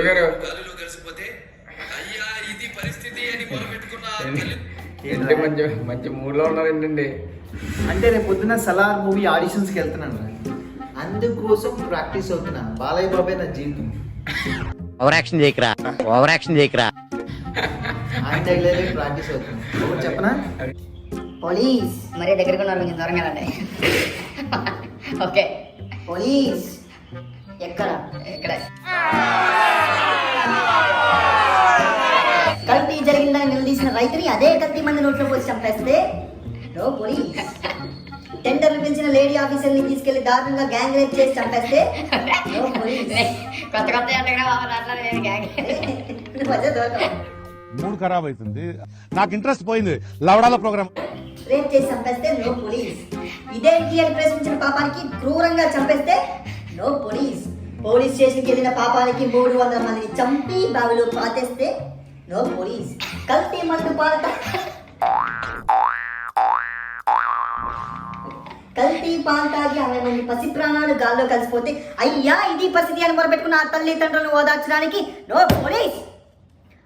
గారు కలిసిపోతే అయ్యా ఇది పరిస్థితి అని మొదలుపెట్టుకున్న ఏంటి మంచి మంచి మూడ్లో ఉన్నారు ఏంటండి? అంటే రేపు పొద్దున సలార్ మూవీ ఆడిషన్స్కి వెళ్తున్నాను రా. అందుకోసం ప్రాక్టీస్ అవుతున్నా. బాలయ్య బాబాయ్ నా జీవితం. ఓవర్ యాక్షన్ చేయకరా, ఓవర్ యాక్షన్ చేయకరా. ఆయన దగ్గర ప్రాక్టీస్ అవుతున్నా. ఒకటి చెప్పనా? పోలీస్ మరీ దగ్గరకు ఉన్నారు, కొంచెం దూరంగా రండి. ఓకే. పోలీస్ ఎక్కడ ఎక్కడ కల్తీ జరిగిందని నిలదీసిన రైతుని అదే కల్తీ మంది నోట్లో పోసి చంపేస్తే నో పోలీస్. టెండర్లు పిలిచిన లేడీ ఆఫీసర్ని తీసుకెళ్లి దారుణంగా గ్యాంగ్ రేప్ చేసి చంపేస్తే నో పోలీస్. కొత్త కొత్త మూడు ఖరాబ్ అవుతుంది, నాకు ఇంట్రెస్ట్ పోయింది. లవడాల ప్రోగ్రామ్ రేప్ చేసి చంపేస్తే నో పోలీస్. ఇదేంటి అని ప్రశ్నించిన పాపానికి క్రూరంగా చంపేస్తే నో పోలీస్. పోలీస్ స్టేషన్కి వెళ్ళిన పాపానికి 300 మందిని చంపి బావిలో పాతేస్తే నో పోలీస్. కల్తీ మందు కల్తీ పాలు తాగి 60 మంది పసి ప్రాణాలు గాల్లో కలిసిపోతే అయ్యా ఇది పరిస్థితి అని మొరపెట్టుకున్న ఆ తల్లిదండ్రులను ఓదార్చడానికి నో పోలీస్.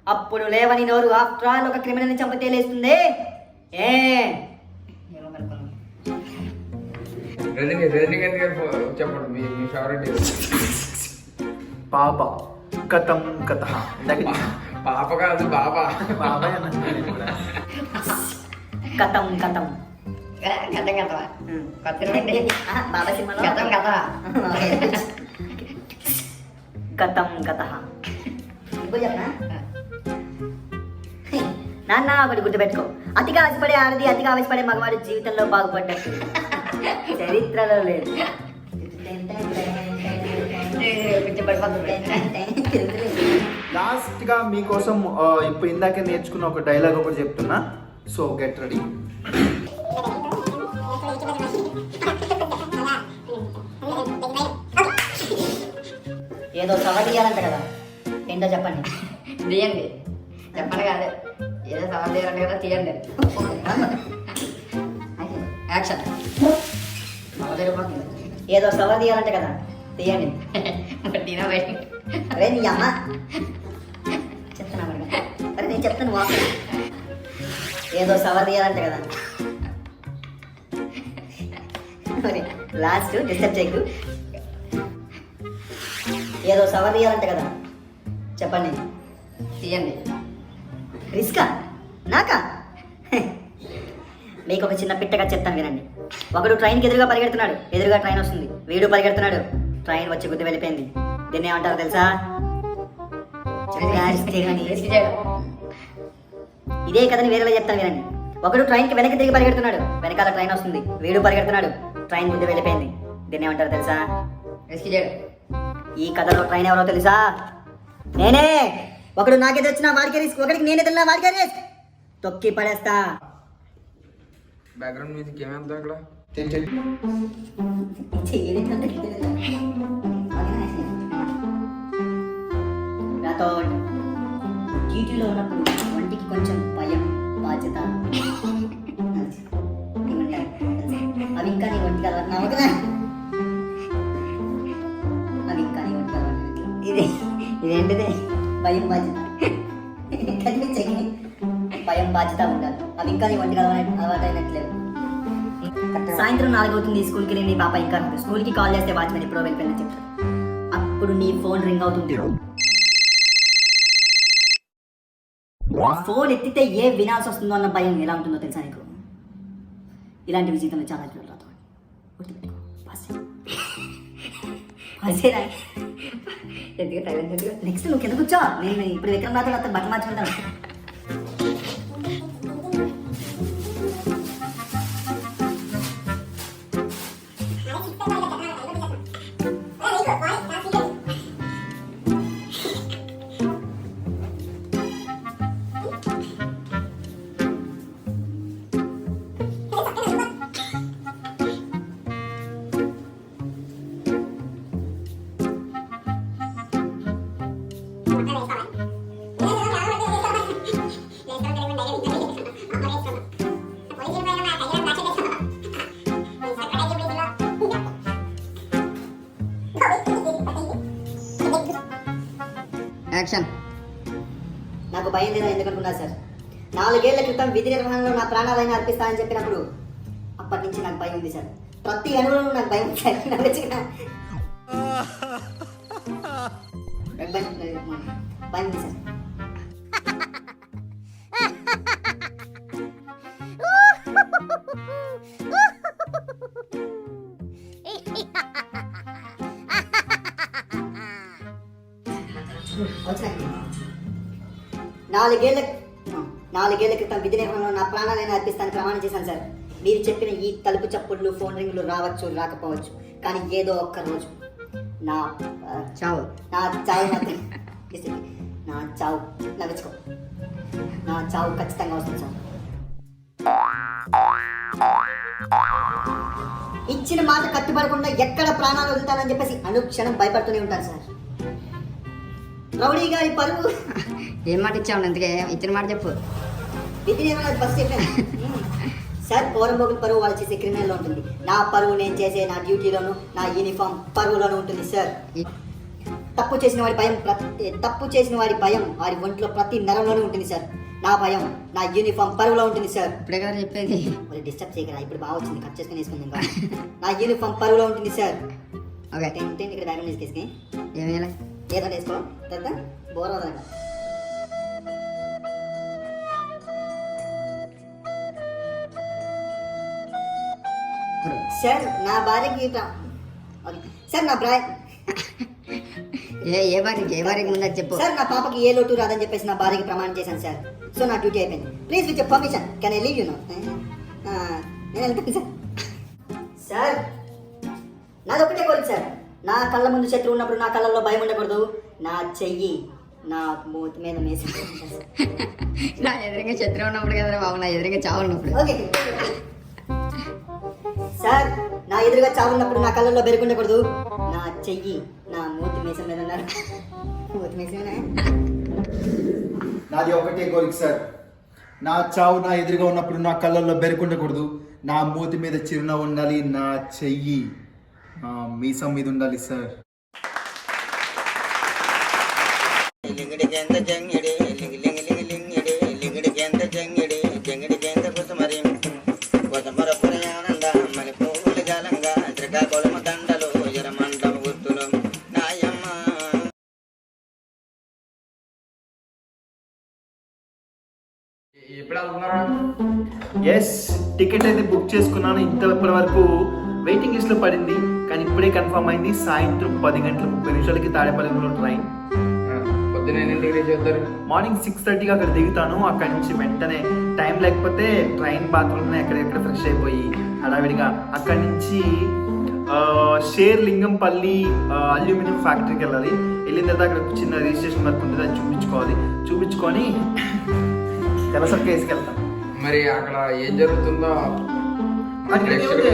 అప్పుడు లేవని నోరు ఆఫ్టర్ ఆల్ ఒక క్రిమినల్ ని చంపితే లేస్తుంది. ఏ రజనీకాంత్ గారు చెప్పండి మీ ఫేవరెట్ హీరో. పాప కథం కథ. పాప కాదు బాబా. బాబాయ్ అన్న కథం కథం కథం కథ బాబా సినిమాలో కథం కథ కథం కథ. ఇంకో చెప్పనా? నాన్న ఒకటి గుర్తుపెట్టుకో, అతిగా ఆశపడే ఆడది అతిగా ఆశపడే మగవాడి జీవితంలో బాగుపడ్డట్టు చరిత్రలో లేదు. లాస్ట్ గా మీకోసం ఇప్పుడు ఇందాకే నేర్చుకున్న ఒక డైలాగ్ ఒకటి చెప్తున్నా. So get ready. ఏదో సవాల్ తీయాలంట కదా, ఏంటో చెప్పండి. తీయండి చెప్పండి కాదు, ఏదో సవాల్ తీయాలంట కదా, తీయండి. యాక్షన్. ఏదో సవాల్ తీయాలంట కదా, తీయండి. అరే నీ అమ్మ చెప్తున్నా అరే నేను చెప్తాను వాక్. ఏదో సవాల్ తీయాలంట కదా, మరి లాస్ట్ డిస్టర్బ్ చేయకు. ఏదో సవాల్ తీయాలంట కదా, చెప్పండి. తీయండి. రిస్కా నాకా? మీకు ఒక చిన్న పిట్టగా చెప్తాను వినండి. ఒకడు ట్రైన్కి ఎదురుగా పరిగెడుతున్నాడు. ఎదురుగా ట్రైన్ వస్తుంది, వీడు పరిగెడుతున్నాడు. ట్రైన్ వచ్చి గుద్ది వెళ్ళిపోయింది. దీన్ని ఏమంటారు తెలుసా? ఇదే కథని వేరేలా చెప్తాను వినండి. ఒకడు ట్రైన్కి వెనక్కి తిరిగి పరిగెడుతున్నాడు. వెనకాల ట్రైన్ వస్తుంది, వీడు పరిగెడుతున్నాడు. ట్రైన్ గుద్ది వెళ్ళిపోయింది. దీన్ని ఏమంటారు తెలుసా? ఈ కథలో ట్రైన్ ఎవరో తెలుసా? నేనే. ఒకడు నాకే తెచ్చినా వాడికే రిస్క్, ఒకడికి నేనే తెలినా వాడికే రిస్క్. తొక్కి పడేస్తా. బ్యాక్గ్రౌండ్ మ్యూజిక్ ఏమేద్దాం ఇక్కడ? రాథోడ్ డ్యూటీలో ఉన్నప్పుడు ఒంటికి కొంచెం భయం, బాధ్యత అవి ఇంకా నీ ఒంటికి అలవాటు కదా. అవి ఇంకా నీ ఒంటికి అలవాటు. ఇదేంటిది? భయం బాధ్యత కనిపించకి భయం బాధ్యత ఉండాలి. అవి ఇంకా నీ ఒంటికి అలవాటు అయినట్లేదు. సాయంత్రం 4 అవుతుంది, స్కూల్కి వెళ్ళి నీ పాప ఇంకా రాదు. స్కూల్కి కాల్ చేస్తే వాచ్మెన్ ఎప్పుడో వెళ్ళిపోయిందని చెప్తారు. అప్పుడు నీ ఫోన్ రింగ్ అవుతుంది. ఫోన్ ఎత్తితే ఏ వినాల్సి వస్తుందో అన్న భయం ఎలా ఉంటుందో తెలుసా నీకు? ఇలాంటి జీవితంలో చాలా చూడాలి. నెక్స్ట్ నువ్వు కింద కూర్చో. నేను ఇప్పుడు విక్రమ్ రాత్రి అతను బట్టలు మార్చుకుంటాను. యాక్షన్. నాకు భయం లేదా ఎందుకనుకున్నా సార్? 4 ఏళ్ల క్రితం విధి నిర్వహణలో నా ప్రాణాలైనా అర్పిస్తానని చెప్పినప్పుడు అప్పటి నుంచి నాకు భయం ఉంది సార్. ప్రతి అణువులో నాకు భయం ఉంది సార్. నాకు భయం ఉంది సార్. నాలుగేళ్ల క్రితం విధి నిర్వహణలో నా ప్రాణాలైనా అర్పిస్తాను ప్రమాణం చేశాను సార్. మీరు చెప్పిన ఈ తలుపు చప్పుళ్ళు, ఫోన్ రింగులు రావచ్చు రాకపోవచ్చు, కానీ ఏదో ఒక్క రోజు నా చావు మాత్రం నా చావు నవ్వుకో, నా చావు ఖచ్చితంగా వస్తుంది సార్. ఇచ్చిన మాట కట్టుబడకుండా ఎక్కడ ప్రాణాలు వదులుతానని చెప్పేసి అనుక్షణం భయపడుతూనే ఉంటాను సార్. రౌడీ గారి పరువు. ఏం మాట ఇచ్చావు? అందుకే ఇచ్చిన మాట చెప్పు. విధి నిర్వహణ ఫస్ట్ చెప్పాను సార్. పోరంబోగుల పరువు వాళ్ళు చేసే క్రిమినల్లో ఉంటుంది. నా పరువు నేను చేసే నా డ్యూటీలోను, నా యూనిఫామ్ పరువులోనూ ఉంటుంది సార్. తప్పు చేసిన వాడి భయం వారి ఒంట్లో ప్రతి నరంలోనూ ఉంటుంది సార్. నా భయం నా యూనిఫామ్ పరువులో ఉంటుంది సార్. ఇప్పుడే కదా చెప్పేది. మరి డిస్టర్బ్ చేయగలరా? ఇప్పుడు బాగా వచ్చింది, కట్ చేసుకుని వేసుకుందాం. నా యూనిఫామ్ పరువులో ఉంటుంది సార్. ఓకే, ఇక్కడ బ్యాగ్ తీసుకేసుకుని ఏమేయాలి? ఏదో వేసుకో, తర్వాత బోర్ వదలండి. సార్ నా భార్యకి సార్ నా ఏ భార్యకి ముందు చెప్పు. సార్ నా పాపకి ఏ లోటు రాదని చెప్పేసి నా భార్యకి ప్రమాణం చేశాను సార్. సో నా డ్యూటీ అయిపోయింది. Please with your permission can I leave you now? నేను వెళ్తాను సార్. సార్ నాది ఒకటే కోరిక సార్. నా కళ్ళ ముందు శత్రువు ఉన్నప్పుడు నా కళ్ళల్లో భయం ఉండకూడదు. నా చెయ్యి నా మూతి మీద మేసి. నా ఎదురుగా శత్రువు ఉన్నప్పుడు కదా బాబు, నా ఎదురుగా చావు ఉన్నప్పుడు. ఓకే సార్, నా ఎదురుగా చావు ఉన్నప్పుడు నా కళ్ళల్లో బెరుకుండకూడదు. నా చెయ్యి నా మూతి మీసం మీద ఉన్నారు. మూతి మీసమేనా? నాది ఒకటే కోరిక సార్. నా చావు నా ఎదురుగా ఉన్నప్పుడు నా కళ్ళల్లో బెరుకుండకూడదు. నా మూతి మీద చిరునవ్వు ఉండాలి. నా చెయ్యి నా మీసం మీద ఉండాలి సార్. ఎప్పుడు వెళ్తున్నారా? ఎస్, టికెట్ అయితే బుక్ చేసుకున్నాను. ఇప్పటి వరకు వెయిటింగ్ లిస్ట్లో పడింది, కానీ ఇప్పుడే కన్ఫర్మ్ అయింది. సాయంత్రం 10 గంటల 30 నిమిషాలకి తాడేపల్లిలో ట్రైన్. పొద్దున్న ఎన్నింటికి రీచ్ అవుతారు? మార్నింగ్ 6:30కి అక్కడ దిగుతాను. అక్కడి నుంచి వెంటనే టైం లేకపోతే ట్రైన్ బాత్రూమ్లో ఎక్కడెక్కడ ఫ్రెష్ అయిపోయి హడావిడిగా అక్కడి నుంచి షేర్లింగంపల్లి అల్యూమినియం ఫ్యాక్టరీకి వెళ్ళాలి. వెళ్ళిన తర్వాత అక్కడ చిన్న రిజిస్ట్రేషన్ వర్క్ ఉంటుంది, అది చూపించుకొని తెలసక్క వేసుకెళ్తాం. మరి అక్కడ ఏం జరుగుతుందో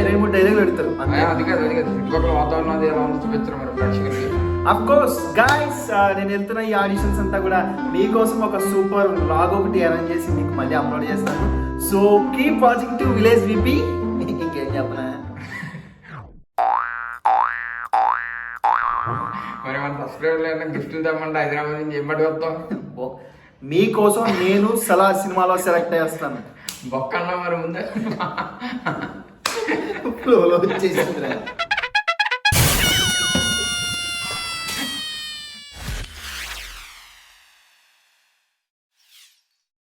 రేపు డైలాగ్ పెడతారు. అది కాదు చుట్టుపక్కల వాతావరణం అది ఎలా ఉందో చూపిస్తారు మరి ప్రేక్షకులకి. అఫ్ కోర్స్ గైస్, నేను వెళ్తున్న ఈ ఆడిషన్స్ అంతా కూడా మీకోసం ఒక సూపర్ వ్లాగ్ ఒకటి అరేంజ్ చేసి మీకు మళ్ళీ అప్లోడ్ చేస్తాను. So keep watching to village VP. ఇంకేం చెప్పనా? మరి మన సబ్స్క్రైబర్లు ఏమైనా గిఫ్ట్లు తెమ్మంటే హైదరాబాద్ నుంచి ఏం పట్టి వస్తాం? మీకోసం నేను సలార్ సినిమాలో సెలెక్ట్ చేస్తాను. బొక్కన్నా మరి ముందే ఫ్లోలో వచ్చేసిందిరా.